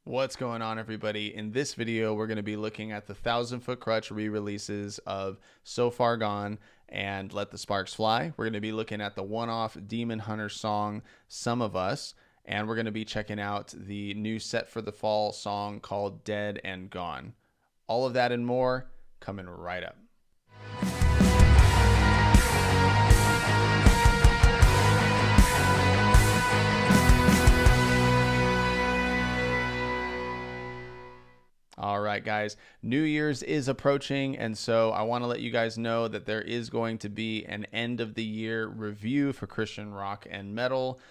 What's going on, everybody? In this video, we're going to be looking at the 1,000 Foot Krutch re-releases of So Far Gone and Let the Sparks Fly. We're going to be looking at the one-off Demon Hunter song, Some of Us, and we're going to be checking out the new Set for the Fall song called Dead and Gone. All of that and more coming right up. All right, guys, New Year's is approaching, and so I want to let you guys know that there is going to be an end of the year review for Christian rock and metal.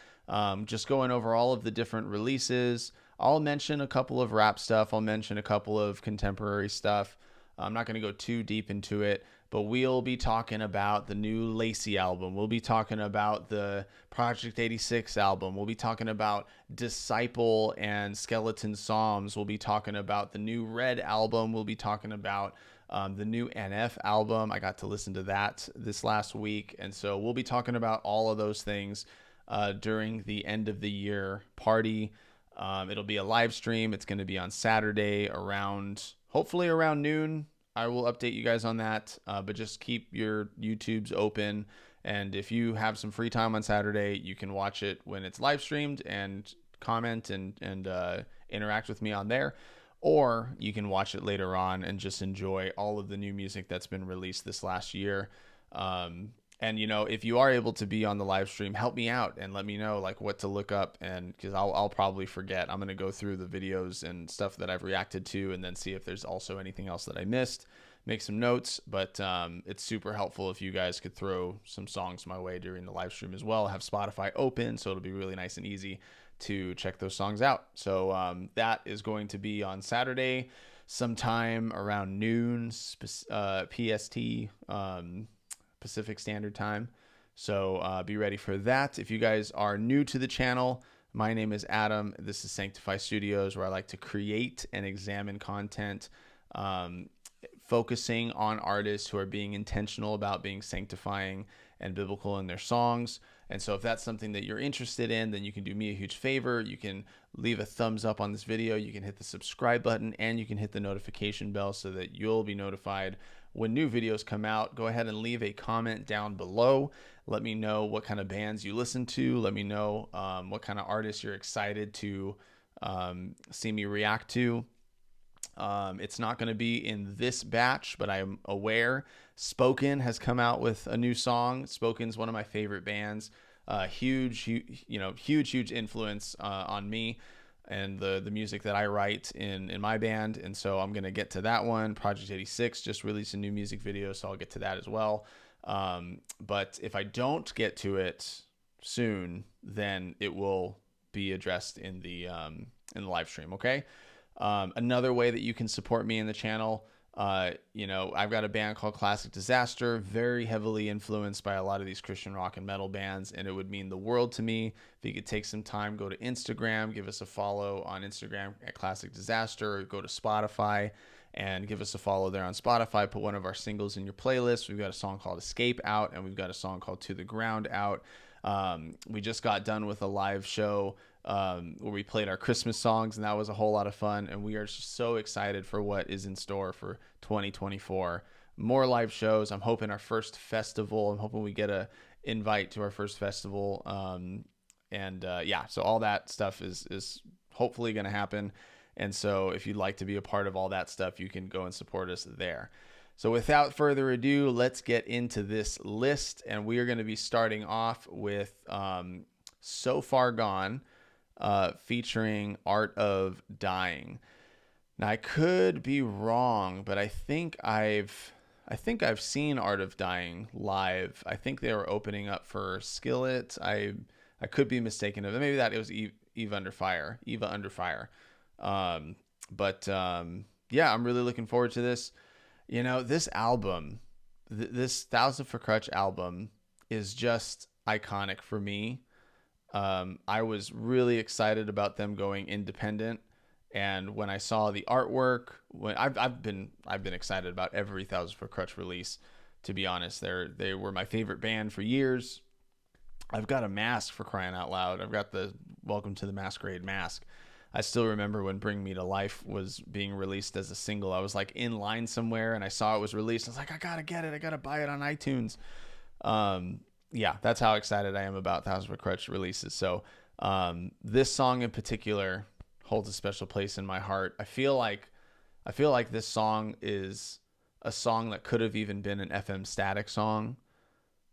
Just going over all of the different releases. I'll mention a couple of rap stuff. I'll mention a couple of contemporary stuff. I'm not going to go too deep into it, but we'll be talking about the new Lacey album. We'll be talking about the Project 86 album. We'll be talking about Disciple and Skeleton Psalms. We'll be talking about the new Red album. We'll be talking about the new NF album. I got to listen to that this last week. And so we'll be talking about all of those things during the end of the year party. It'll be a live stream. It's going to be on Saturday hopefully around noon. I will update you guys on that, but just keep your YouTubes open. And if you have some free time on Saturday, you can watch it when it's live streamed and comment and interact with me on there. Or you can watch it later on and just enjoy all of the new music that's been released this last year. And, if you are able to be on the live stream, help me out and let me know like what to look up. And because I'll probably forget. I'm going to go through the videos and stuff that I've reacted to and then see if there's also anything else that I missed, make some notes. But it's super helpful if you guys could throw some songs my way during the live stream as well. I have Spotify open, so it'll be really nice and easy to check those songs out. So that is going to be on Saturday sometime around noon PST. Pacific Standard Time. So be ready for that. If you guys are new to the channel, my name is Adam. This is Sanctify Studios, where I like to create and examine content, focusing on artists who are being intentional about being sanctifying and biblical in their songs. And so if that's something that you're interested in, then you can do me a huge favor. You can leave a thumbs up on this video. You can hit the subscribe button and you can hit the notification bell so that you'll be notified when new videos come out. Go ahead and leave a comment down below. Let me know what kind of bands you listen to. Let me know what kind of artists you're excited to see me react to. It's not going to be in this batch, but I'm aware Spoken has come out with a new song. Spoken's one of my favorite bands. Huge influence on me and the music that I write in my band. And so I'm going to get to that one. Project 86 just released a new music video, so I'll get to that as well. But if I don't get to it soon, then it will be addressed in the live stream. Okay. Another way that you can support me in the channel, I've got a band called Classic Disaster, very heavily influenced by a lot of these Christian rock and metal bands, and it would mean the world to me if you could take some time, go to Instagram, give us a follow on Instagram at Classic Disaster, or go to Spotify and give us a follow there on Spotify. Put one of our singles in your playlist. We've got a song called Escape out, and we've got a song called To the Ground out. We just got done with a live show where we played our Christmas songs, and that was a whole lot of fun. And we are just so excited for what is in store for 2024. More live shows. I'm hoping our first festival. I'm hoping we get a invite to our first festival. So all that stuff is hopefully going to happen. And so if you'd like to be a part of all that stuff, you can go and support us there. So without further ado, let's get into this list. And we are going to be starting off with So Far Gone, featuring Art of Dying. Now I could be wrong, but I think I've seen Art of Dying live. I think they were opening up for Skillet. I could be mistaken of it. Maybe that it was Eva Under Fire. I'm really looking forward to this. This album, this 1,000 Foot Krutch album is just iconic for me. I was really excited about them going independent, and when I saw the artwork, I've been excited about every 1,000 Foot Krutch release. To be honest, they were my favorite band for years. I've got a mask, for crying out loud. I've got the Welcome to the Masquerade mask. I still remember when Bring Me to Life was being released as a single. I was like in line somewhere and I saw it was released. I was like, I gotta get it. I gotta buy it on iTunes. Yeah, that's how excited I am about Thousand Foot Krutch releases. So this song in particular holds a special place in my heart. I feel like this song is a song that could have even been an FM Static song,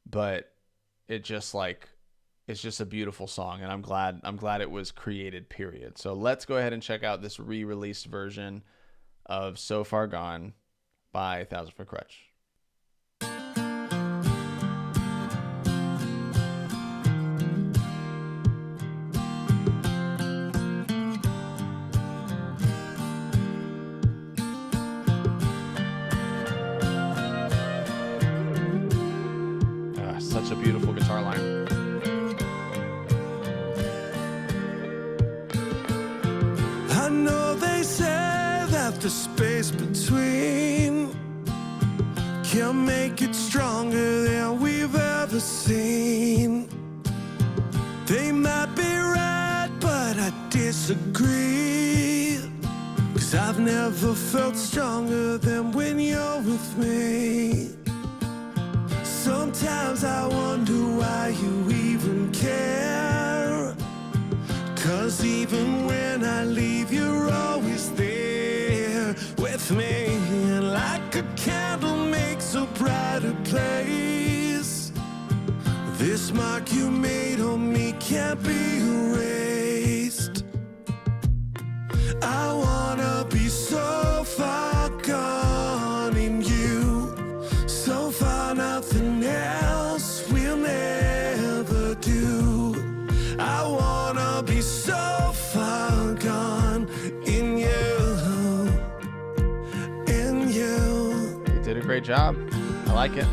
but it's just a beautiful song, and I'm glad it was created, period. So let's go ahead and check out this re-released version of So Far Gone by Thousand Foot Krutch. Such a beautiful guitar line. I know they say that the space between can make it stronger than we've ever seen. They might be right, but I disagree. 'Cause I've never felt stronger than when you're with me. Sometimes I wonder why you even care. 'Cause even when I leave, you're always there with me. And like a candle makes a brighter place, this mark you made on me can't be erased. I wanna be so far gone in you, so far nothing else will never do. I wanna be so far gone in you, in you. You did a great job. I like it.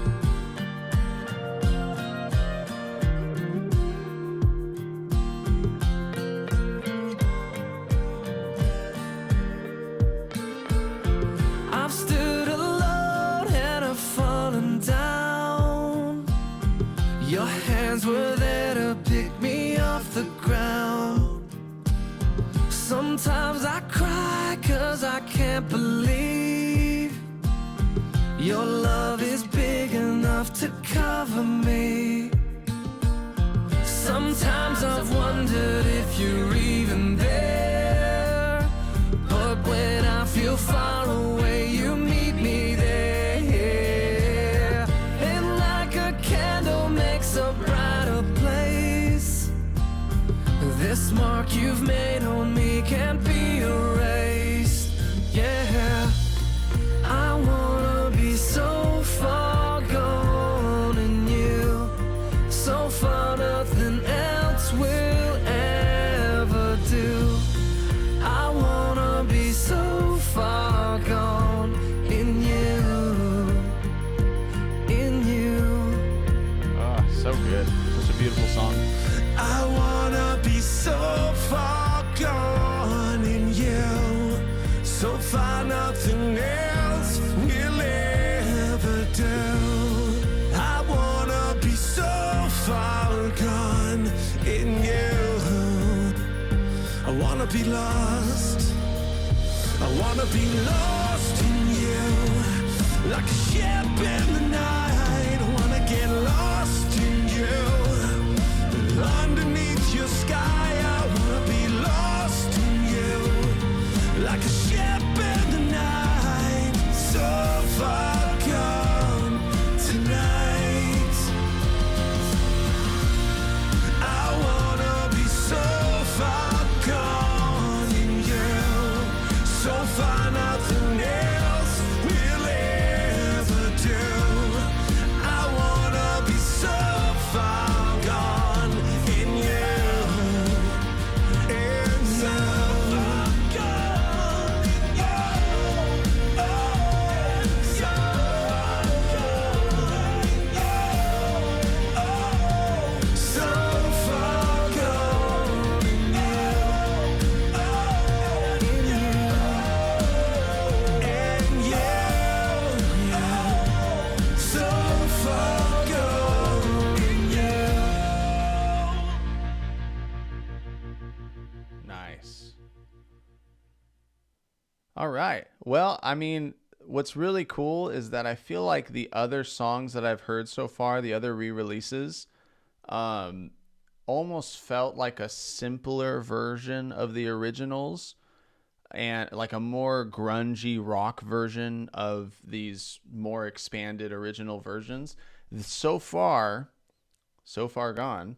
I've stood alone and I've fallen down. Your hands were there to pick me off the ground. Sometimes I cry 'cause I can't believe your love is big enough to cover me. Sometimes I've wondered if you're even there, but when I feel far away, you meet me there. And like a candle makes a brighter place, this mark you've made on me can't be erased. Yeah, I wanna be so far gone in you, so far nothing else will ever do. I wanna be so far gone in you, in you. Oh, so good. Such a beautiful song. I wanna be so far gone in you, so far nothing else will ever do. I wanna be so far gone in you. I wanna be lost. I wanna be lost in you, like a ship in the night. I wanna get lost in you. Underneath your sky, I wanna be lost in you, like a ship in the night, so far gone tonight. I wanna be so far gone in you, so far nothing else will ever do. I wanna be so far gone in you, in you, All right. Well, I mean, what's really cool is that I feel like the other songs that I've heard so far, the other re-releases, um, almost felt like a simpler version of the originals and like a more grungy rock version of these more expanded original versions. So far, so far gone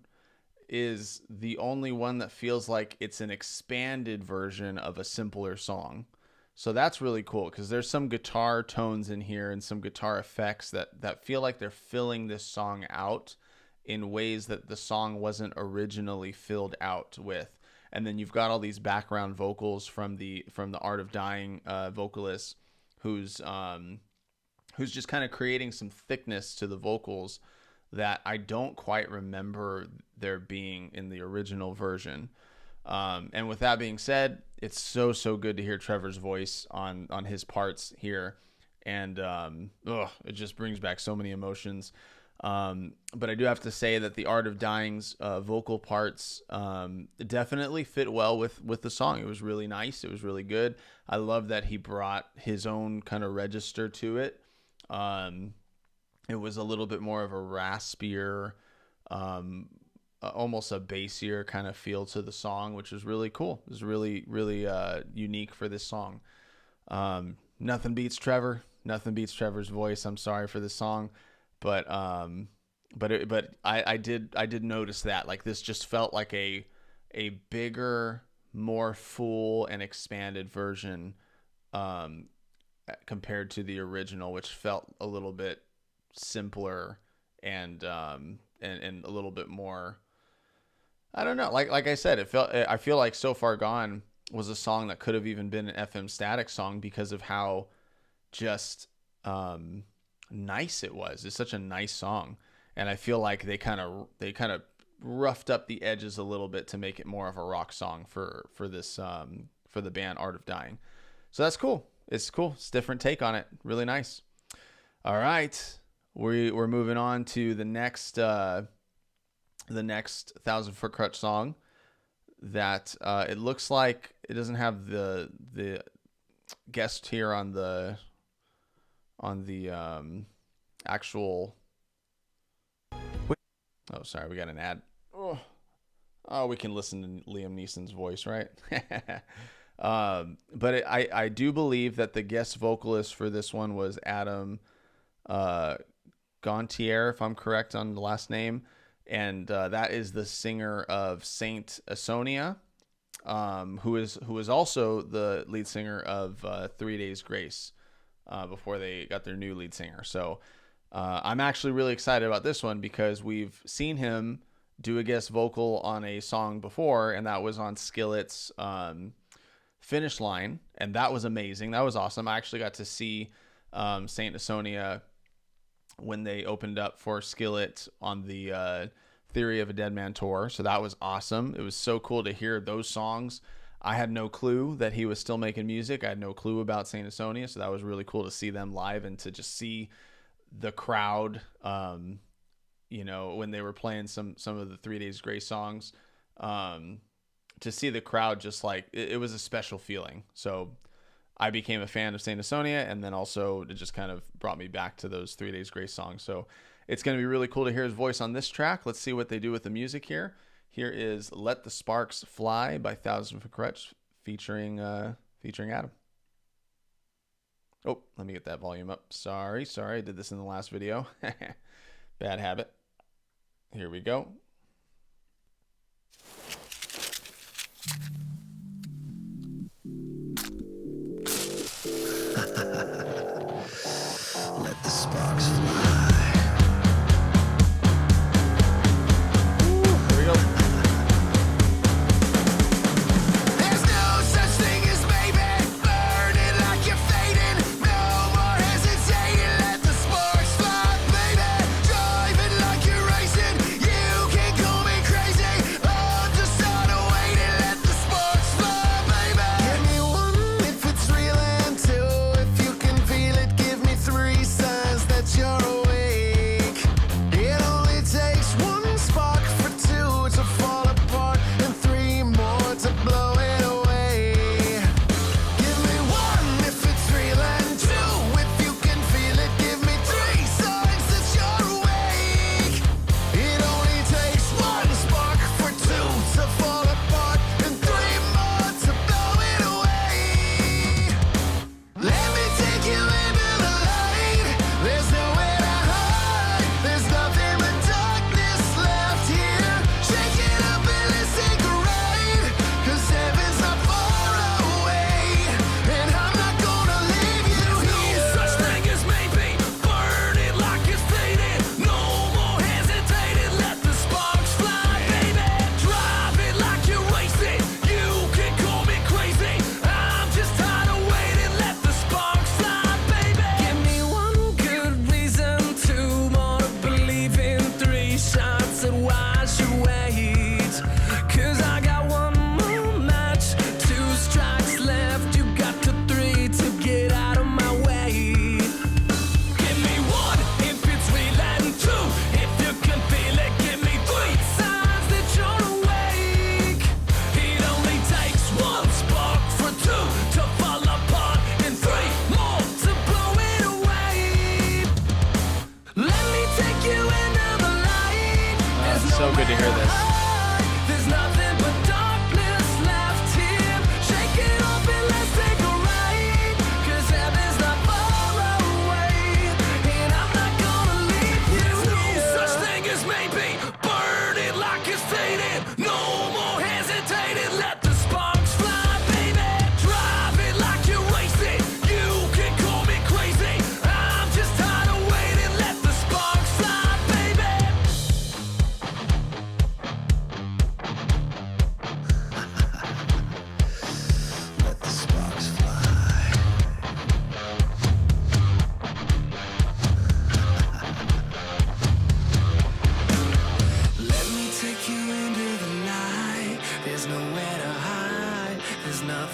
is the only one that feels like it's an expanded version of a simpler song. So that's really cool because there's some guitar tones in here and some guitar effects that feel like they're filling this song out in ways that the song wasn't originally filled out with. And then you've got all these background vocals from the Art of Dying vocalist who's just kind of creating some thickness to the vocals that I don't quite remember there being in the original version. And with that being said, it's so good to hear Trevor's voice on his parts here. And it just brings back so many emotions. But I do have to say that the Art of Dying's vocal parts definitely fit well with the song. It was really nice. It was really good. I love that he brought his own kind of register to it. It was a little bit more of a raspier, almost a bassier kind of feel to the song, which was really cool. It was really unique for this song. Nothing beats Trevor. Nothing beats Trevor's voice. I'm sorry for this song. But I did notice that like this just felt like a bigger, more full and expanded version compared to the original, which felt a little bit simpler and a little bit more, I don't know, like I said, I feel like So Far Gone was a song that could have even been an FM Static song because of how just nice it was. It's such a nice song, and I feel like they kind of roughed up the edges a little bit to make it more of a rock song for this for the band Art of Dying. So that's cool. It's cool. It's a different take on it. Really nice. All right, we're moving on to the next 1,000 Foot Krutch song. That it looks like it doesn't have the guest here on the actual. Oh, sorry, we got an ad. Oh, we can listen to Liam Neeson's voice, right? But I do believe that the guest vocalist for this one was Adam Gontier, if I'm correct on the last name, and that is the singer of Saint Asonia, who is also the lead singer of 3 Days Grace. Before they got their new lead singer. So I'm actually really excited about this one because we've seen him do a guest vocal on a song before, and that was on Skillet's Finish Line, and that was amazing. That was awesome. I actually got to see Saint Asonia when they opened up for Skillet on the Theory of a Dead Man tour, so that was awesome. It was so cool to hear those songs. I had no clue that he was still making music. I had no clue about Saint Asonia, so that was really cool to see them live and to just see the crowd, when they were playing some of the 3 Days Grace songs, to see the crowd just like, it was a special feeling. So I became a fan of Saint Asonia, and then also it just kind of brought me back to those 3 Days Grace songs. So it's going to be really cool to hear his voice on this track. Let's see what they do with the music here. Here is Let the Sparks Fly by 1,000 Foot Krutch featuring Adam. Oh, let me get that volume up. Sorry. I did this in the last video. Bad habit. Here we go. Let the sparks fly.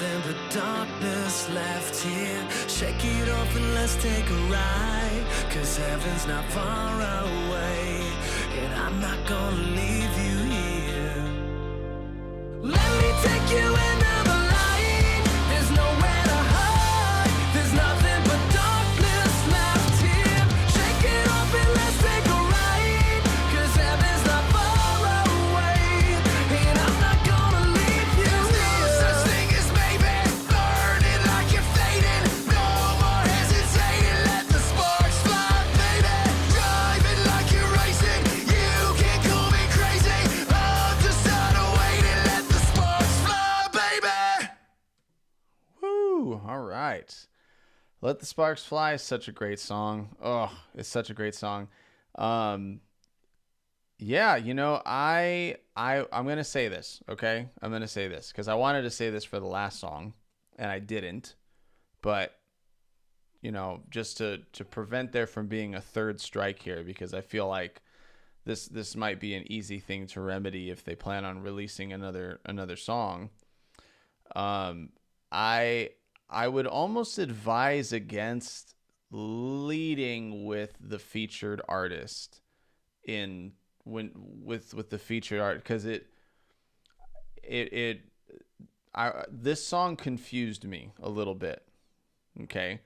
nothing but darkness left here. Shake it off and let's take a ride, 'cause heaven's not far away, and I'm not gonna leave you here. Let me take you into the light. There's nowhere to hide. There's nothing but darkness left here. Shake it off and let's take a ride, 'cause heaven's not far away, and I'm not gonna leave you here. There's no such thing as maybe. Burning like you're fading. No more hesitating. Let the sparks fly, baby. Driving like you're racing. You can't call me crazy. I'm just tired of waiting. Let the sparks fly, baby. Woo! All right. Let the Sparks Fly is such a great song. Oh, it's such a great song. Yeah, you know, I'm gonna say this, okay? I'm gonna say this because I wanted to say this for the last song, and I didn't. But you know, just to prevent there from being a third strike here, because I feel like this might be an easy thing to remedy if they plan on releasing another song. I would almost advise against leading with the featured artist with the featured art, because this song confused me a little bit. Okay,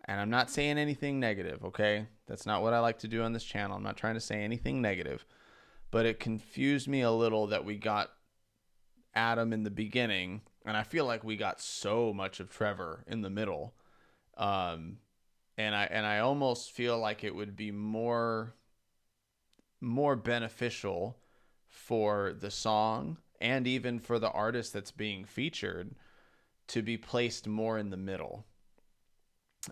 and I'm not saying anything negative. Okay, that's not what I like to do on this channel. I'm not trying to say anything negative, but it confused me a little that we got Adam in the beginning, and I feel like we got so much of Trevor in the middle. And I almost feel like it would be more beneficial for the song and even for the artist that's being featured to be placed more in the middle.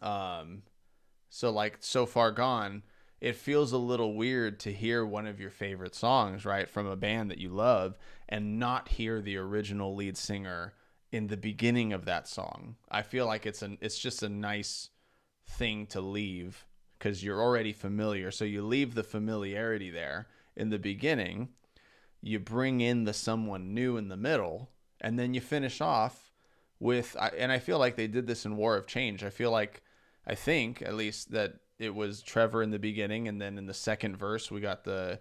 So like So Far Gone, it feels a little weird to hear one of your favorite songs, right, from a band that you love and not hear the original lead singer in the beginning of that song. I feel like it's just a nice thing to leave because you're already familiar. So you leave the familiarity there in the beginning, you bring in the someone new in the middle, and then you finish off with, and I feel like they did this in War of Change. I think at least that it was Trevor in the beginning, and then in the second verse we got the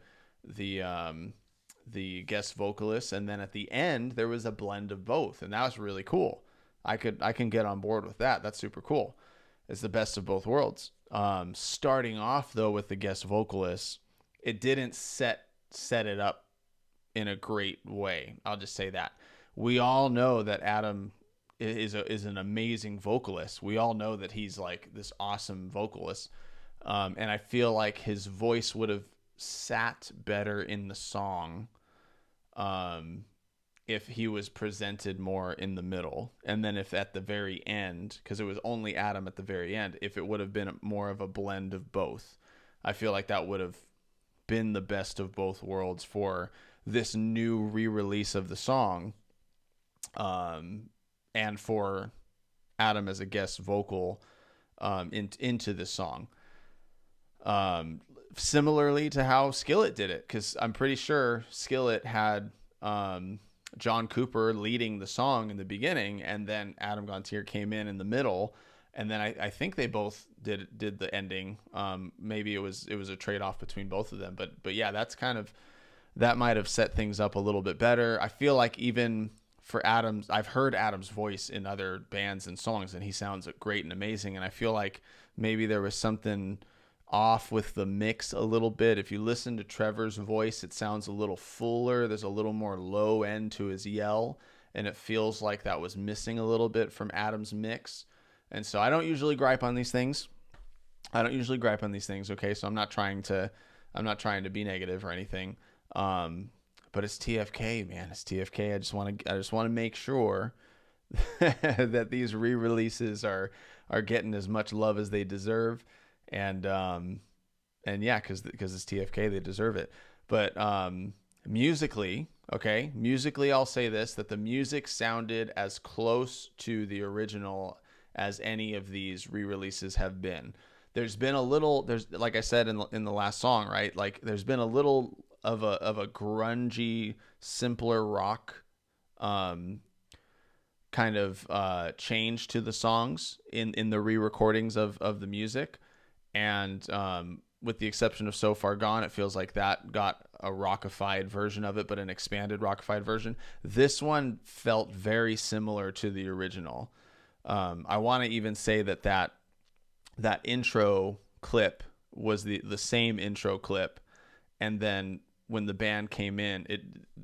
guest vocalist, and then at the end there was a blend of both, and that was really cool. I can get on board with that. That's super cool. It's the best of both worlds. Starting off though with the guest vocalist, it didn't set it up in a great way. I'll just say that. We all know that Adam is an amazing vocalist. We all know that he's like this awesome vocalist. And I feel like his voice would have sat better in the song if he was presented more in the middle. And then if at the very end, because it was only Adam at the very end, if it would have been more of a blend of both, I feel like that would have been the best of both worlds for this new re-release of the song, and for Adam as a guest vocal into the song. Similarly to how Skillet did it, because I'm pretty sure Skillet had John Cooper leading the song in the beginning, and then Adam Gontier came in the middle, and then I think they both did the ending. Maybe it was a trade-off between both of them, but yeah, that might have set things up a little bit better. I feel like even for Adam's, I've heard Adam's voice in other bands and songs, and he sounds great and amazing, and I feel like maybe there was something off with the mix a little bit. If you listen to Trevor's voice, it sounds a little fuller. There's a little more low end to his yell, and it feels like that was missing a little bit from Adam's mix. And so I don't usually gripe on these things. Okay, so I'm not trying to be negative or anything. But it's TFK, man. It's TFK. I just want to make sure that these re-releases are getting as much love as they deserve. And yeah, because it's TFK, they deserve it. But musically, I'll say this, that the music sounded as close to the original as any of these re-releases have been. There's like I said in the last song, right? Like there's been a little of a grungy, simpler rock kind kind of change to the songs in the re-recordings of the music. And with the exception of So Far Gone, it feels like that got a rockified version of it, but an expanded rockified version. This one felt very similar to the original. I want to even say that intro clip was the same intro clip, and then when the band came in,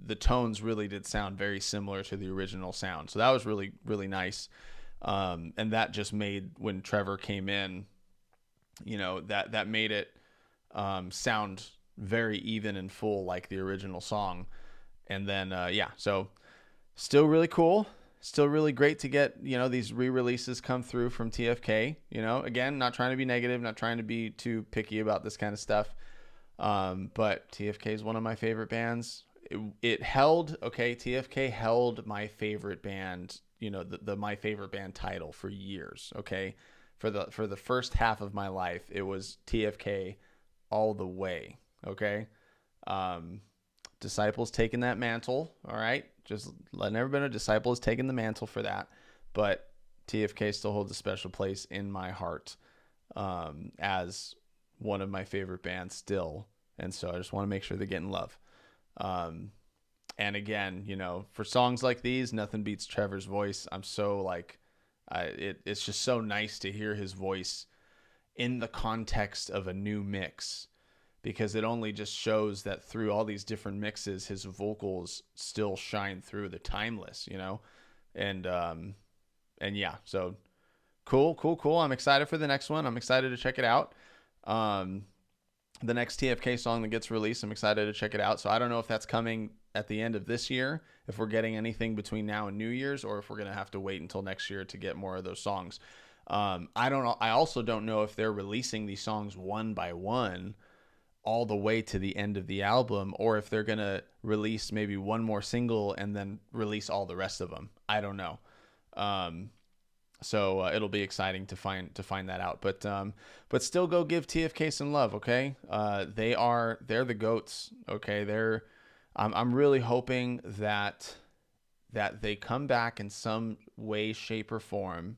the tones really did sound very similar to the original sound. So that was really, really nice. And that just made, when Trevor came in, that made it sound very even and full like the original song. And then, so still really cool. Still really great to get, these re-releases come through from TFK. Again, not trying to be negative, not trying to be too picky about this kind of stuff. But TFK is one of my favorite bands. TFK held my favorite band, the my favorite band title for years. Okay. For the first half of my life, it was TFK all the way. Okay. Disciples taking that mantle. All right. Just letting everybody know, Disciple has taken the mantle for that. But TFK still holds a special place in my heart as one of my favorite bands still. And so I just want to make sure they're getting love. And again, for songs like these, nothing beats Trevor's voice. I'm so it's just so nice to hear his voice in the context of a new mix, because it only just shows that through all these different mixes, his vocals still shine through. They're timeless, and yeah, so cool. I'm excited for the next one. I'm excited to check it out. The next TFK song that gets released, I'm excited to check it out. So I don't know if that's coming at the end of this year, if we're getting anything between now and New Year's, or if we're going to have to wait until next year to get more of those songs. I don't know. I also don't know if they're releasing these songs one by one all the way to the end of the album, or if they're going to release maybe one more single and then release all the rest of them. I don't know. So it'll be exciting to find that out. But still, go give TFK some love, okay? They're the GOATs, okay? I'm really hoping that they come back in some way, shape, or form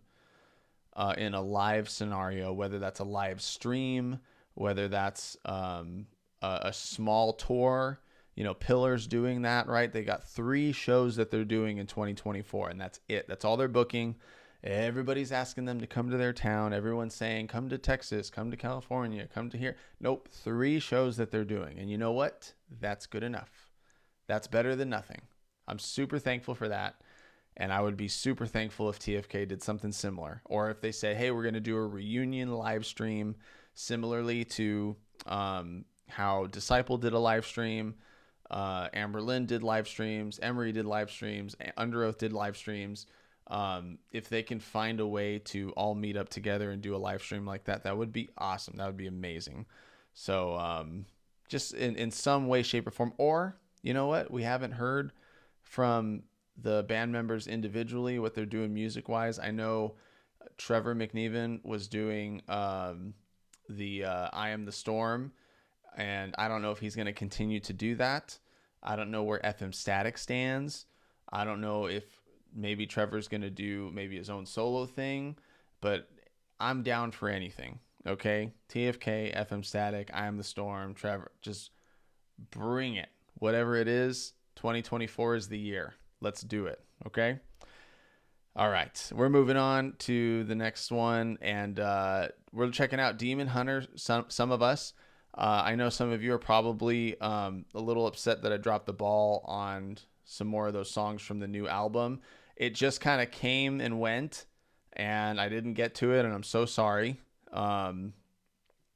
in a live scenario, whether that's a live stream, whether that's a small tour. Pillar's doing that, right? They got 3 shows that they're doing in 2024, and that's it. That's all they're booking. Everybody's asking them to come to their town. Everyone's saying, come to Texas, come to California, come to here. Nope, 3 shows that they're doing. And you know what? That's good enough. That's better than nothing. I'm super thankful for that. And I would be super thankful if TFK did something similar. Or if they say, hey, we're going to do a reunion live stream similarly to how Disciple did a live stream. Amber Lynn did live streams. Emery did live streams. Under Oath did live streams. If they can find a way to all meet up together and do a live stream like that, that would be awesome. That would be amazing. So just in some way, shape, or form. Or, you know what? We haven't heard from the band members individually what they're doing music-wise. I know Trevor McNeven was doing the I Am the Storm, and I don't know if he's going to continue to do that. I don't know where FM Static stands. I don't know if maybe Trevor's going to do maybe his own solo thing, but I'm down for anything, okay? TFK, FM Static, I Am the Storm, Trevor, just bring it. Whatever it is, 2024 is the year. Let's do it, okay? All right, we're moving on to the next one, and we're checking out Demon Hunter, some of us. I know some of you are probably a little upset that I dropped the ball on some more of those songs from the new album. It just kind of came and went, and I didn't get to it, and I'm so sorry. I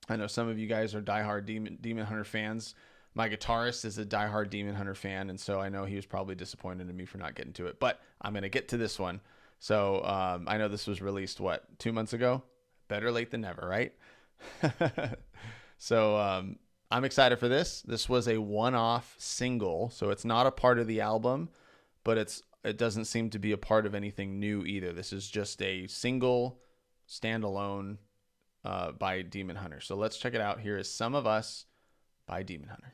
know some of you guys are diehard Demon Hunter fans. My guitarist is a diehard Demon Hunter fan, and so I know he was probably disappointed in me for not getting to it. But I'm going to get to this one. So I know this was released, 2 months ago? Better late than never, right? So I'm excited for this. This was a one-off single, so it's not a part of the album, but it doesn't seem to be a part of anything new either. This is just a single, standalone by Demon Hunter. So let's check it out. Here is Some of Us by Demon Hunter.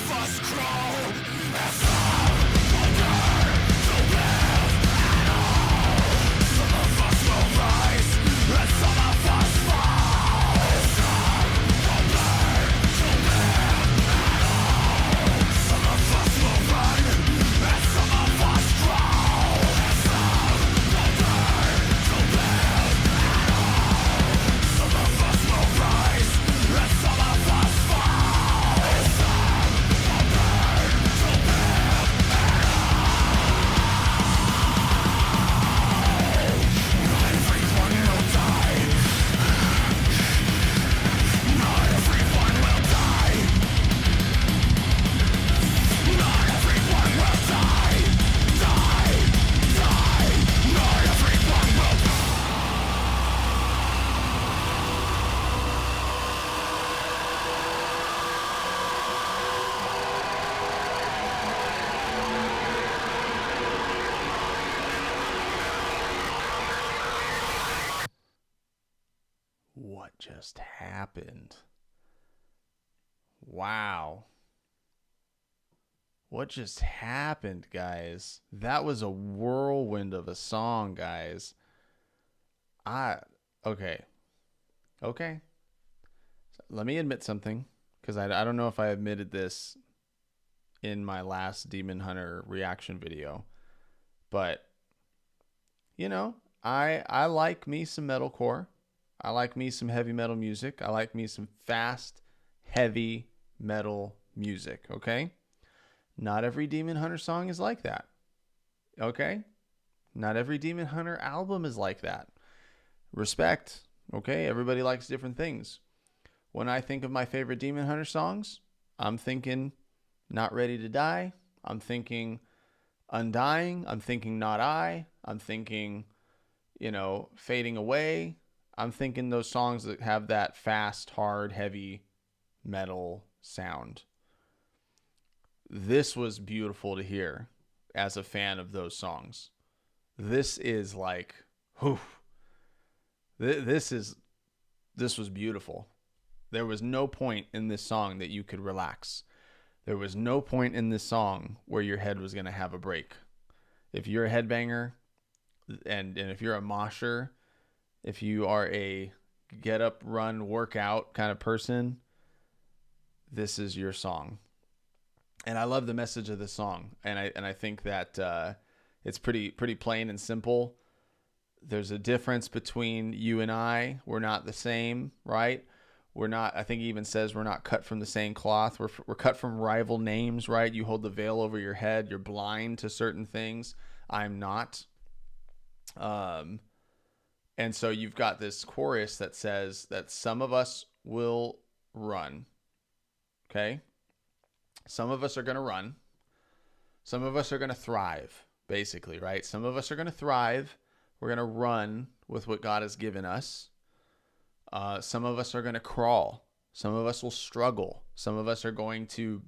of us crawl, and some will learn to live at all. Some of us will rise, and some of us fall. And some will learn to live at all. Some of us will run, and some of us crawl. And some will learn to live at all. Some of us will rise, and some of us fall. And some will learn to live at all. Not everyone will die. Not everyone will die. Not everyone will die. Die. Not everyone will die. What just happened? Wow. What just happened, guys? That was a whirlwind of a song, guys. Okay. Let me admit something, because I don't know if I admitted this in my last Demon Hunter reaction video, but you know, I like me some metalcore. I like me some heavy metal music. I like me some fast, heavy metal music, okay? Not every Demon Hunter song is like that, okay? Not every Demon Hunter album is like that. Respect, okay? Everybody likes different things. When I think of my favorite Demon Hunter songs, I'm thinking Not Ready to Die. I'm thinking Undying. I'm thinking Not I. I'm thinking, Fading Away. I'm thinking those songs that have that fast, hard, heavy metal sound. This was beautiful to hear as a fan of those songs. This is like, whew. This was beautiful. There was no point in this song that you could relax. There was no point in this song where your head was going to have a break. If you're a headbanger and if you're a mosher, if you are a get up, run, workout kind of person, this is your song. And I love the message of the song. And I think that it's pretty plain and simple. There's a difference between you and I. We're not the same, right? We're not, I think he even says we're not cut from the same cloth. We're cut from rival names, right? You hold the veil over your head. You're blind to certain things. I'm not. And so you've got this chorus that says that some of us will run. Okay? Some of us are going to run. Some of us are going to thrive, basically, right? Some of us are going to thrive. We're going to run with what God has given us. Some of us are going to crawl. Some of us will struggle. Some of us are going to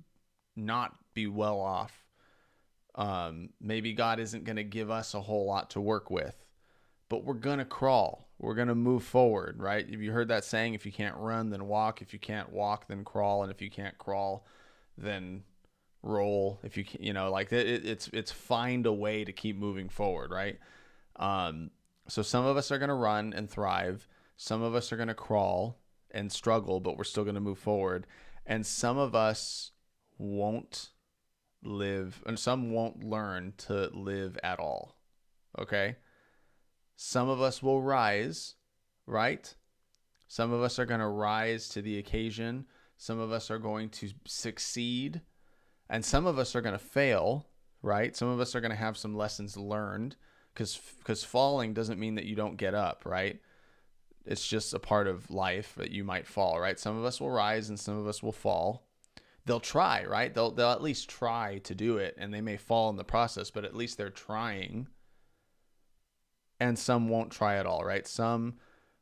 not be well off. Maybe God isn't going to give us a whole lot to work with, but we're going to crawl. We're going to move forward, right? Have you heard that saying? If you can't run, then walk. If you can't walk, then crawl. And if you can't crawl, then roll. If you can, it's find a way to keep moving forward, right? So some of us are going to run and thrive. Some of us are going to crawl and struggle, but we're still going to move forward. And some of us won't live, and some won't learn to live at all. Okay? Some of us will rise, right? Some of us are going to rise to the occasion. Some of us are going to succeed. And some of us are going to fail, right? Some of us are going to have some lessons learned, because falling doesn't mean that you don't get up, right? It's just a part of life that you might fall, right? Some of us will rise and some of us will fall. They'll try, right? They'll at least try to do it, and they may fall in the process, but at least they're trying. And some won't try at all, right? Some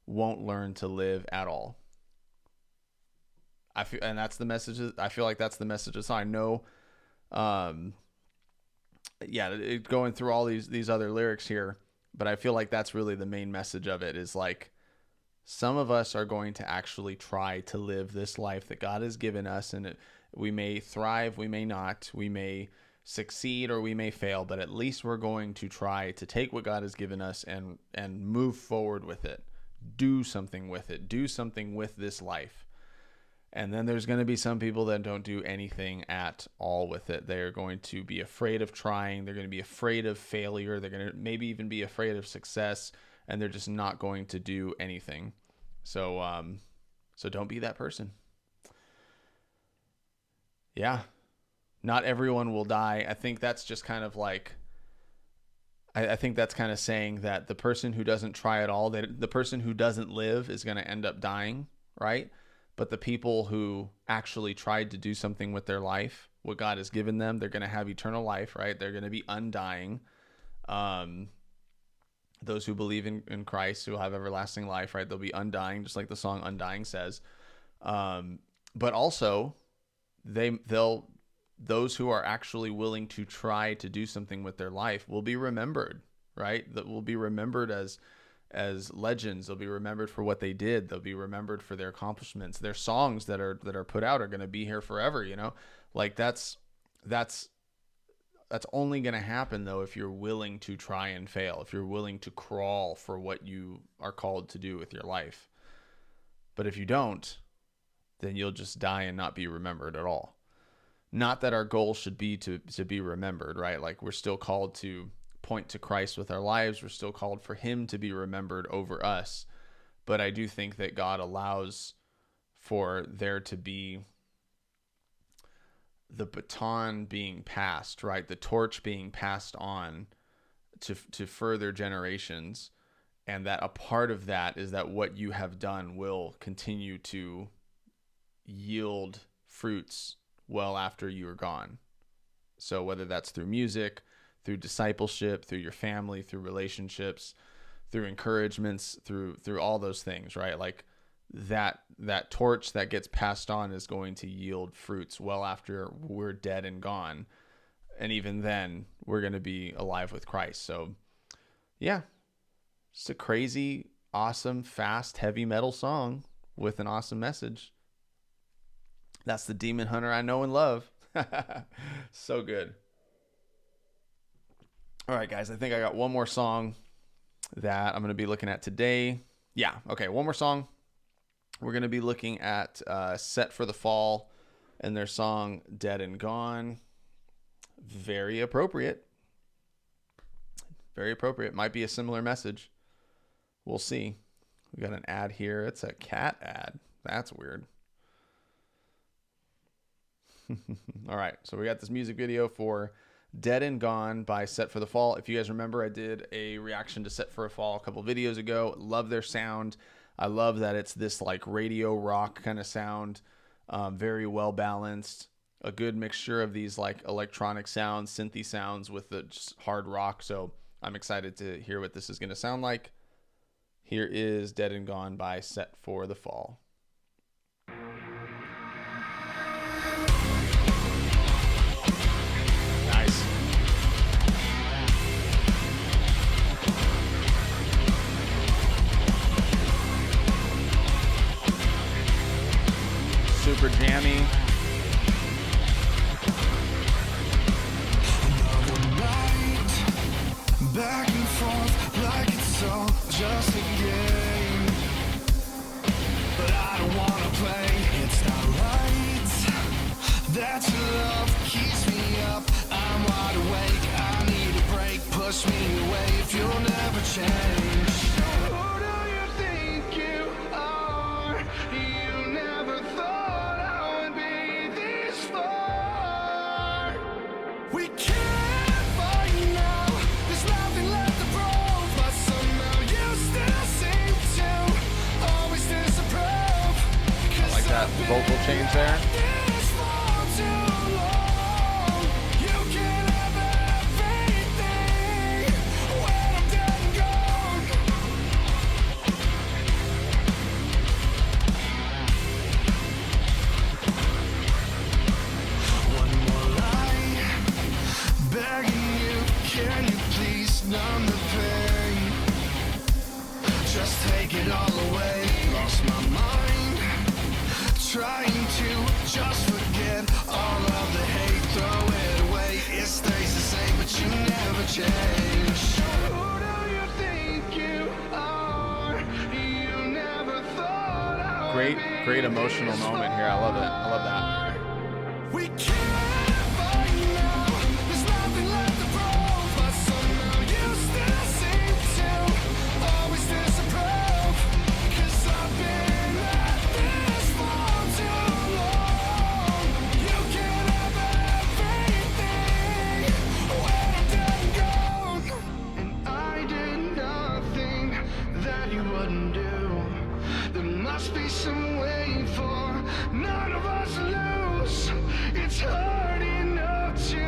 won't learn to live at all. And that's the message. I feel like that's the message of the song. I know, going through all these other lyrics here, but I feel like that's really the main message of it, is like, Some of us are going to actually try to live this life that God has given us, and we may thrive, we may not, we may succeed, or we may fail, but at least we're going to try to take what God has given us and move forward with it. Do something with it. Do something with this life. And then there's going to be some people that don't do anything at all with it. They're going to be afraid of trying. They're going to be afraid of failure. They're going to maybe even be afraid of success, and they're just not going to do anything. So don't be that person. Yeah. Not everyone will die. I think that's just kind of like, I think that's kind of saying that the person who doesn't try at all, the person who doesn't live is going to end up dying, right? But the people who actually tried to do something with their life, what God has given them, they're going to have eternal life, right? They're going to be undying. Those who believe in Christ, who will have everlasting life, right? They'll be undying, just like the song Undying says. But also, those who are actually willing to try to do something with their life will be remembered, right? That will be remembered as legends. They'll be remembered for what they did. They'll be remembered for their accomplishments. Their songs that are put out are going to be here forever, you know? Like that's only going to happen though if you're willing to try and fail, if you're willing to crawl for what you are called to do with your life. But if you don't, then you'll just die and not be remembered at all. Not that our goal should be to be remembered, right? Like we're still called to point to Christ with our lives. We're still called for him to be remembered over us. But I do think that God allows for there to be the baton being passed, right? The torch being passed on to further generations. And that a part of that is that what you have done will continue to yield fruits well after you are gone. So whether that's through music, through discipleship, through your family, through relationships, through encouragements, through all those things, right? Like that torch that gets passed on is going to yield fruits well after we're dead and gone. And even then, we're going to be alive with Christ. So yeah, it's a crazy, awesome, fast, heavy metal song with an awesome message. That's the Demon Hunter I know and love. So good. All right, guys, I think I got one more song that I'm going to be looking at today. Yeah, okay, one more song. We're going to be looking at Set for the Fall and their song Dead and Gone. Very appropriate. Very appropriate. Might be a similar message. We'll see. We got an ad here. It's a cat ad. That's weird. All right, so we got this music video for Dead and Gone by Set for the Fall. If you guys remember, I did a reaction to Set for a Fall a couple videos ago. Love their sound. I love that it's this like radio rock kind of sound, very well balanced, a good mixture of these like electronic sounds, synthy sounds with the just hard rock. So I'm excited to hear what this is going to sound like. Here is Dead and Gone by Set for the Fall. Super jammy. Another night, back and forth like it's all just a game. But I don't wanna play, it's not right. That your love keeps me up, I'm wide awake. I need a break, push me away if you'll never change. Who do you think you are? You never thought I would be this far. We can't fight now, there's nothing left to prove, but somehow you still seem to always disapprove. I like that vocal change there. This for too long. You can have everything when I'm dead and gone. One more lie, begging you, can you please numb the pain? Just take it all away. just forget all of the hate, throw it away. It stays the same, but you never change. Who do you think you are? You never thought I would be Great emotional moment here. I love it. I love that. we can't fight now. There's nothing left to prove, but somehow you still seem to always disapprove. 'Cause I've been at this for too long. You can have everything when I'm dead and gone. And I did nothing that you wouldn't do. There must be some way for none of us to lose. It's hard enough to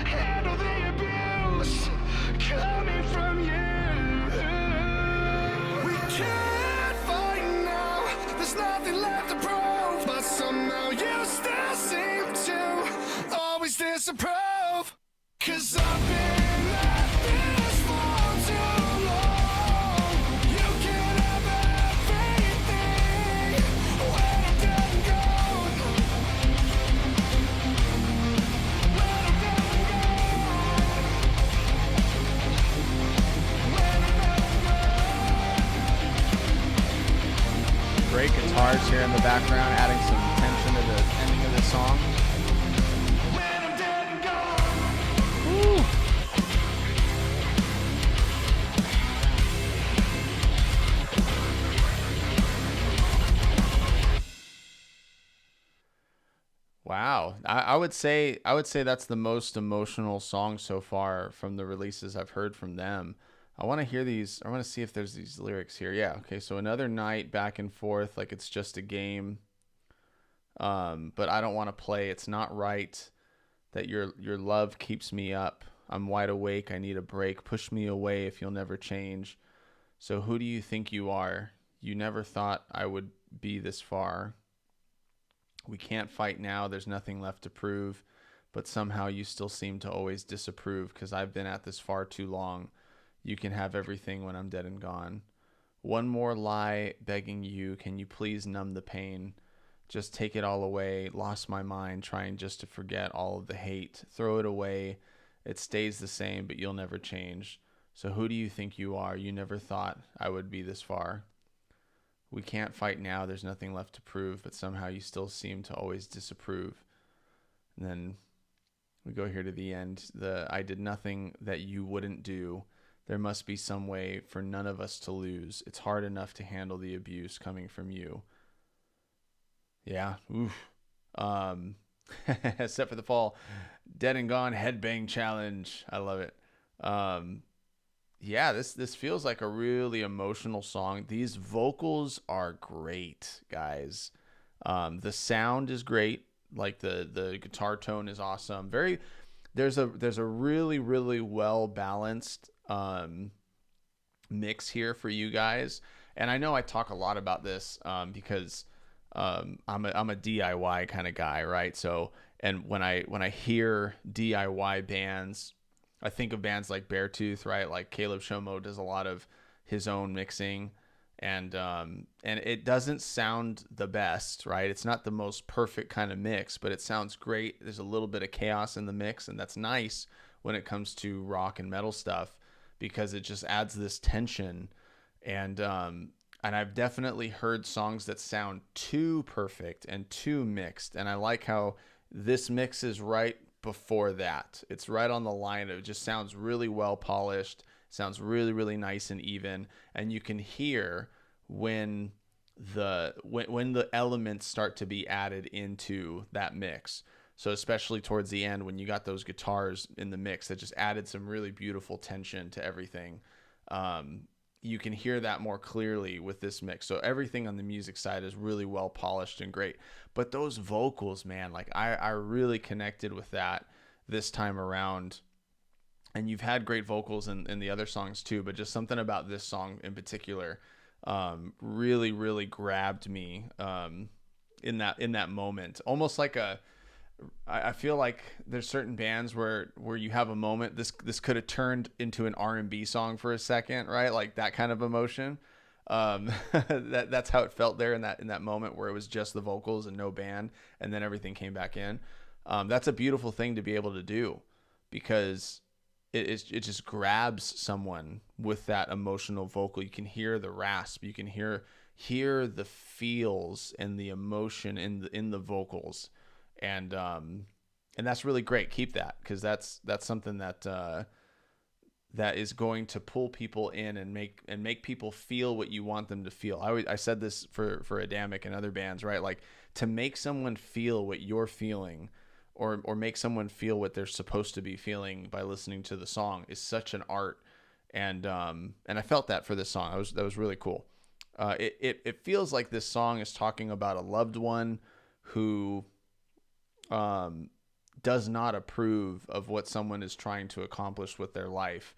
handle the abuse coming from you. We can't fight now. There's nothing left to prove, but somehow you still seem to always disapprove. 'Cause I've been at this for too long. You can have everything when I'm dead and gone. When I'm dead and gone. When I'm dead and gone. Great guitars here in the background, adding some tension to the ending of this song. When I'm dead and gone. Woo. Wow. I would say that's the most emotional song so far from the releases I've heard from them. I want to hear these. I want to see if there's these lyrics here. Yeah. Okay. So another night back and forth, like it's just a game. But I don't want to play. It's not right that your love keeps me up. I'm wide awake. I need a break. Push me away if you'll never change. So who do you think you are? You never thought I would be this far. We can't fight now. There's nothing left to prove. But somehow you still seem to always disapprove because I've been at this far too long. You can have everything when I'm dead and gone. One more lie begging you. Can you please numb the pain? Just take it all away. Lost my mind trying just to forget all of the hate. Throw it away. It stays the same, but you'll never change. So who do you think you are? You never thought I would be this far. We can't fight now. There's nothing left to prove, but somehow you still seem to always disapprove. And then we go here to the end. I did nothing that you wouldn't do. There must be some way for none of us to lose. It's hard enough to handle the abuse coming from you. Yeah. Oof. Set for the fall. Dead and Gone headbang challenge. I love it. Yeah, this feels like a really emotional song. These vocals are great, guys. The sound is great. Like the guitar tone is awesome. There's a really, really well balanced mix here for you guys. And I know I talk a lot about this because I'm a DIY kind of guy, right? So, and when I hear DIY bands, I think of bands like Beartooth, right? Like Caleb Shomo does a lot of his own mixing, and it doesn't sound the best, right? It's not the most perfect kind of mix, but it sounds great. There's a little bit of chaos in the mix, and that's nice when it comes to rock and metal stuff because it just adds this tension. And I've definitely heard songs that sound too perfect and too mixed, and I like how this mix is right before that. It's right on the line. It just sounds really well polished, sounds really, really nice and even, and you can hear when the elements start to be added into that mix. So especially towards the end when you got those guitars in the mix that just added some really beautiful tension to everything. You can hear that more clearly with this mix. So everything on the music side is really well polished and great. But those vocals, man, like I really connected with that this time around. And you've had great vocals in the other songs too, but just something about this song in particular really, really grabbed me in that moment. Almost like I feel like there's certain bands where you have a moment. This could have turned into an R&B song for a second, right? Like that kind of emotion. That's how it felt there in that moment where it was just the vocals and no band, and then everything came back in. That's a beautiful thing to be able to do, because it just grabs someone with that emotional vocal. You can hear the rasp, you can hear the feels and the emotion in the vocals, and that's really great. Keep that, because that's something that is going to pull people in and make people feel what you want them to feel. I said this for Adamic and other bands, right? Like, to make someone feel what you're feeling, or make someone feel what they're supposed to be feeling by listening to the song, is such an art. And I felt that for this song. That was really cool. It feels like this song is talking about a loved one who does not approve of what someone is trying to accomplish with their life.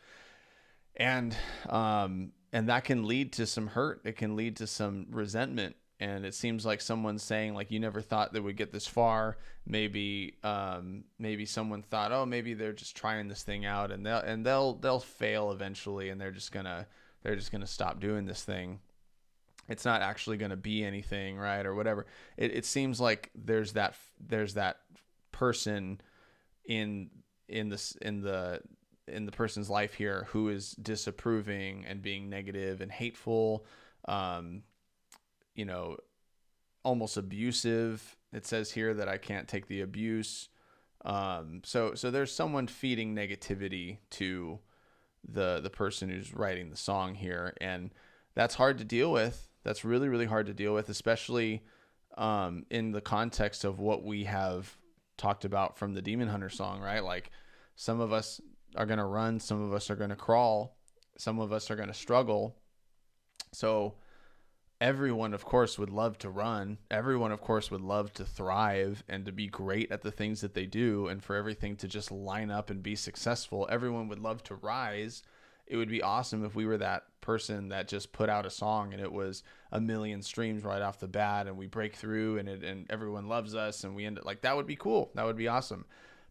And that can lead to some hurt. It can lead to some resentment. And it seems like someone's saying, like, you never thought they would get this far. Maybe someone thought, oh, maybe they're just trying this thing out, and they'll fail eventually, and they're just gonna stop doing this thing. It's not actually gonna be anything, right, or whatever. It seems like there's that person in the person's life here who is disapproving and being negative and hateful, almost abusive. It says here that I can't take the abuse. So there's someone feeding negativity to the person who's writing the song here, and that's hard to deal with. That's really, really hard to deal with, especially in the context of what we have talked about from the Demon Hunter song, right? Like, some of us are going to run, some of us are going to crawl, some of us are going to struggle. So everyone, of course, would love to run. Everyone, of course, would love to thrive and to be great at the things that they do, and for everything to just line up and be successful. Everyone would love to rise. It would be awesome if we were that person that just put out a song and it was 1 million streams right off the bat, and we break through and everyone loves us, and we end up like, that would be cool. That would be awesome.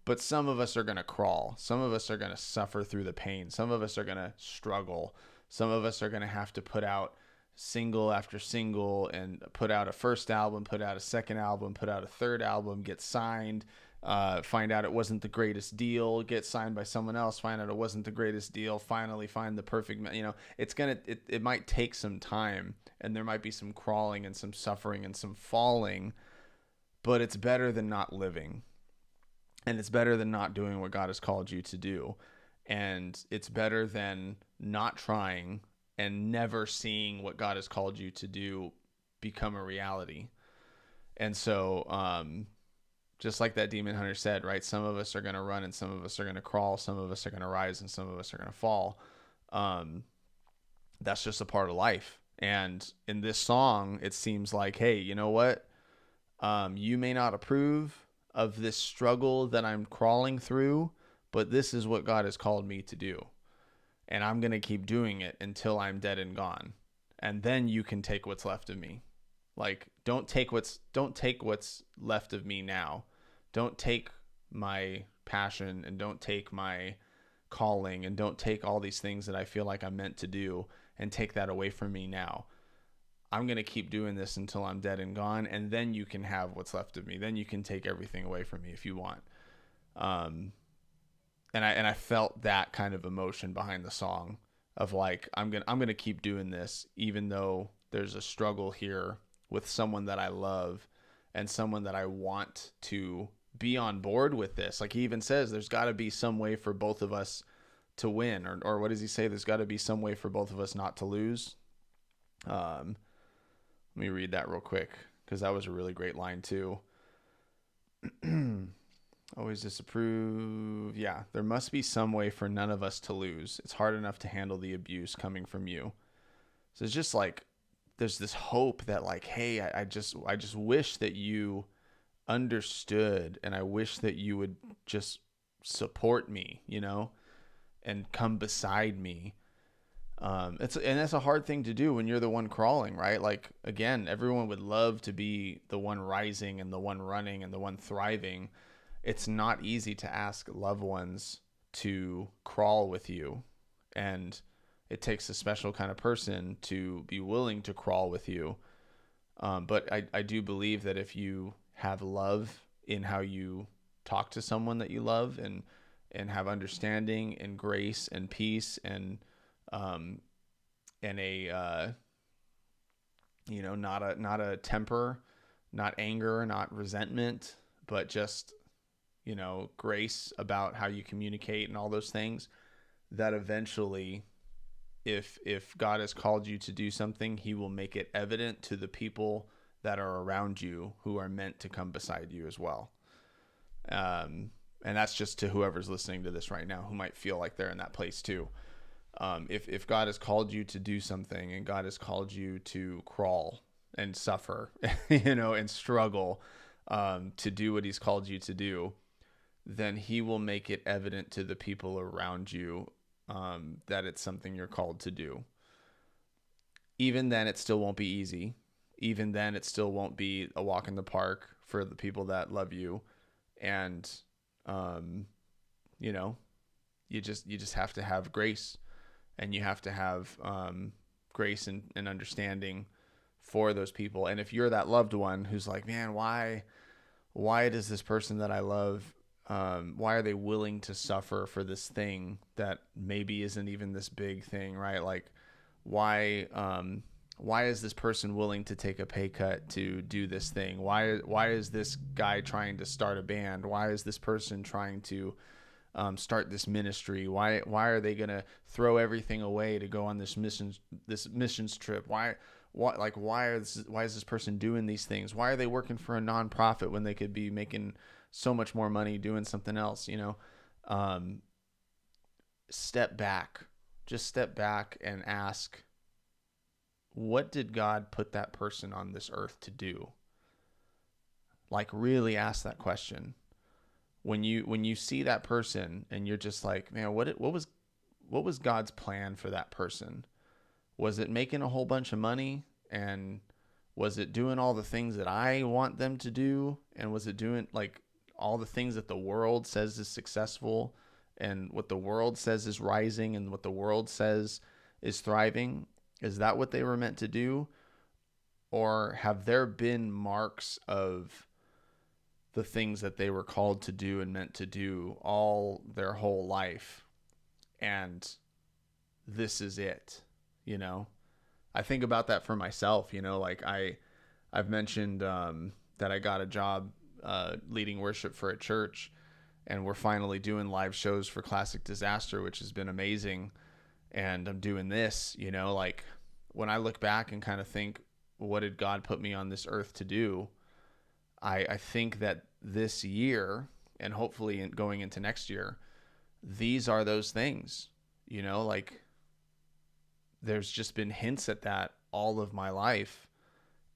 But some of us are going to crawl. Some of us are going to suffer through the pain. Some of us are going to struggle. Some of us are going to have to put out single after single, and put out a first album, put out a second album, put out a third album, get signed, find out it wasn't the greatest deal, get signed by someone else, find out it wasn't the greatest deal, finally find the perfect, it might take some time, and there might be some crawling and some suffering and some falling, but it's better than not living. And it's better than not doing what God has called you to do. And it's better than not trying and never seeing what God has called you to do become a reality. And so, just like that Demon Hunter said, right? Some of us are going to run, and some of us are going to crawl. Some of us are going to rise, and some of us are going to fall. That's just a part of life. And in this song, it seems like, hey, you know what? You may not approve of this struggle that I'm crawling through, but this is what God has called me to do. And I'm going to keep doing it until I'm dead and gone. And then you can take what's left of me. Like, don't take what's left of me now. Don't take my passion, and don't take my calling, and don't take all these things that I feel like I'm meant to do and take that away from me now. I'm going to keep doing this until I'm dead and gone, and then you can have what's left of me. Then you can take everything away from me if you want. And I felt that kind of emotion behind the song of like, I'm going to keep doing this, even though there's a struggle here with someone that I love and someone that I want to be on board with this. Like, he even says there's got to be some way for both of us to win, or what does he say? There's got to be some way for both of us not to lose. Let me read that real quick, because that was a really great line too. Always disapprove. Yeah, there must be some way for none of us to lose. It's hard enough to handle the abuse coming from you. So it's just like, there's this hope that like, hey, I just wish that you understood, and I wish that you would just support me, and come beside me. That's a hard thing to do when you're the one crawling, right? Like, again, everyone would love to be the one rising and the one running and the one thriving. It's not easy to ask loved ones to crawl with you. And It takes a special kind of person to be willing to crawl with you. But I do believe that if you have love in how you talk to someone that you love, and have understanding and grace and peace um, and a not a temper, not anger, not resentment, but just grace about how you communicate and all those things, that eventually, if God has called you to do something, he will make it evident to the people that are around you who are meant to come beside you as well. And that's just to whoever's listening to this right now who might feel like they're in that place too. If God has called you to do something, and God has called you to crawl and suffer, and struggle, to do what he's called you to do, then he will make it evident to the people around you, that it's something you're called to do. Even then, it still won't be easy. Even then, it still won't be a walk in the park for the people that love you. And, you just have to have grace, and you have to have, grace and understanding for those people. And if you're that loved one who's like, man, why does this person that I love, why are they willing to suffer for this thing that maybe isn't even this big thing, right? Like, why is this person willing to take a pay cut to do this thing? Why is this guy trying to start a band? Why is this person trying to start this ministry? Why are they gonna throw everything away to go on this missions trip? Why is this person doing these things? Why are they working for a nonprofit when they could be making so much more money doing something else? Step back. Just step back and ask, what did God put that person on this earth to do? Like, really ask that question. When you see that person and you're just like, man, what was God's plan for that person? Was it making a whole bunch of money? And was it doing all the things that I want them to do? And was it doing like all the things that the world says is successful, and what the world says is rising, and what the world says is thriving? Is that what they were meant to do? Or have there been marks of the things that they were called to do and meant to do all their whole life, and this is it? I think about that for myself. Like I've mentioned that I got a job leading worship for a church, and we're finally doing live shows for Classic Disaster, which has been amazing. And I'm doing this, like when I look back and kind of think, what did God put me on this earth to do? I think that this year, and hopefully going into next year, these are those things, like there's just been hints at that all of my life,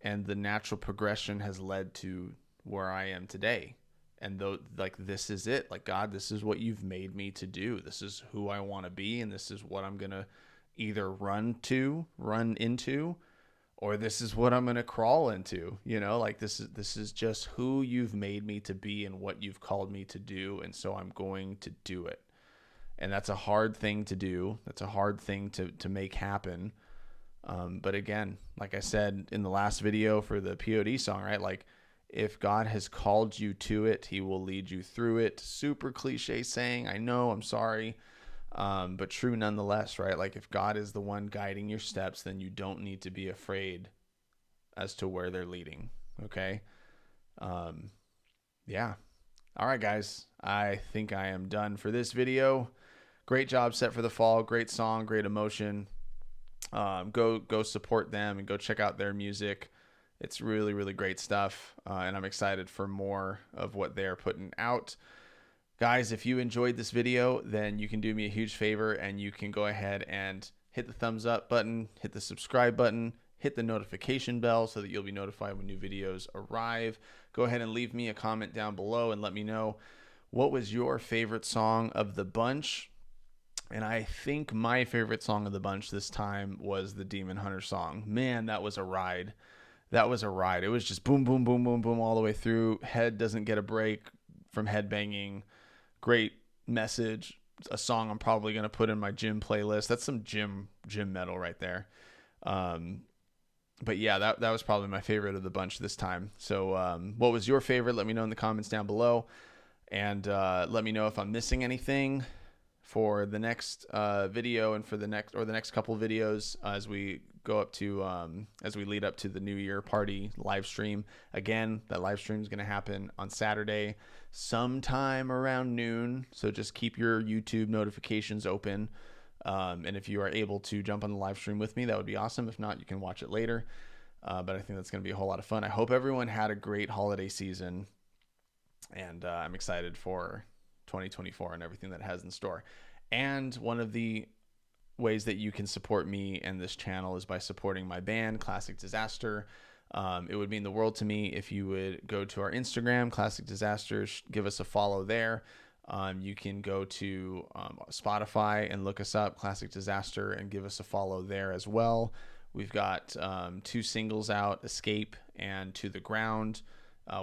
and the natural progression has led to where I am today. And though, like, this is it, like, God, this is what you've made me to do. This is who I want to be. And this is what I'm going to either run into, or this is what I'm going to crawl into, like this is just who you've made me to be and what you've called me to do. And so I'm going to do it. And that's a hard thing to do. That's a hard thing to make happen. But again, like I said in the last video for the POD song, right? Like, if God has called you to it, he will lead you through it. Super cliche saying, I know, I'm sorry. But true nonetheless, right? Like, if God is the one guiding your steps, then you don't need to be afraid as to where they're leading. Okay. Yeah. All right, guys, I think I am done for this video. Great job set for the fall. Great song, great emotion. Go support them and go check out their music. It's really, really great stuff. And I'm excited for more of what they're putting out. Guys, if you enjoyed this video, then you can do me a huge favor, and you can go ahead and hit the thumbs up button, hit the subscribe button, hit the notification bell so that you'll be notified when new videos arrive. Go ahead and leave me a comment down below and let me know what was your favorite song of the bunch. And I think my favorite song of the bunch this time was the Demon Hunter song. Man, that was a ride. That was a ride. It was just boom, boom, boom, boom, boom all the way through. Head doesn't get a break from head banging. Great message, a song I'm probably going to put in my gym playlist. That's some gym metal right there. But yeah, that was probably my favorite of the bunch this time. So what was your favorite? Let me know in the comments down below. And let me know if I'm missing anything for the next video and for the next couple videos as we go up to as we lead up to the New Year party live stream. Again, that live stream is going to happen on Saturday sometime around noon. So just keep your YouTube notifications open. And if you are able to jump on the live stream with me, that would be awesome. If not, you can watch it later. But I think that's going to be a whole lot of fun. I hope everyone had a great holiday season. And I'm excited for 2024 and everything that it has in store. And one of the ways that you can support me and this channel is by supporting my band, Classic Disaster. It would mean the world to me if you would go to our Instagram, Classic Disasters, give us a follow there. You can go to Spotify and look us up, Classic Disaster, and give us a follow there as well. We've got 2 singles out, Escape and To the Ground.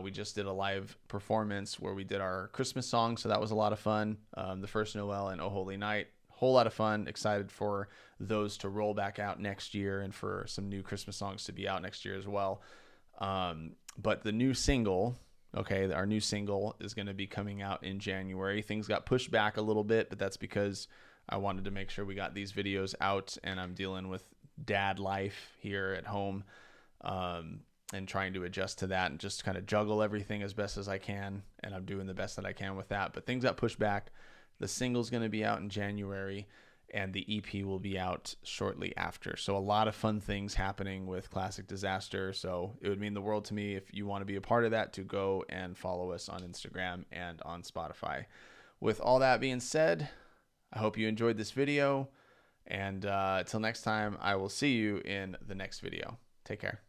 We just did a live performance where we did our Christmas song, so that was a lot of fun. The First Noel and Oh Holy Night, whole lot of fun. Excited for those to roll back out next year and for some new Christmas songs to be out next year as well. But the new single, okay, our new single is going to be coming out in January. Things got pushed back a little bit, but that's because I wanted to make sure we got these videos out, and I'm dealing with dad life here at home. And trying to adjust to that and just kind of juggle everything as best as I can. And I'm doing the best that I can with that. But things got pushed back. The single's going to be out in January, and the EP will be out shortly after. So a lot of fun things happening with Classic Disaster. So it would mean the world to me if you want to be a part of that to go and follow us on Instagram and on Spotify. With all that being said, I hope you enjoyed this video. And until next time, I will see you in the next video. Take care.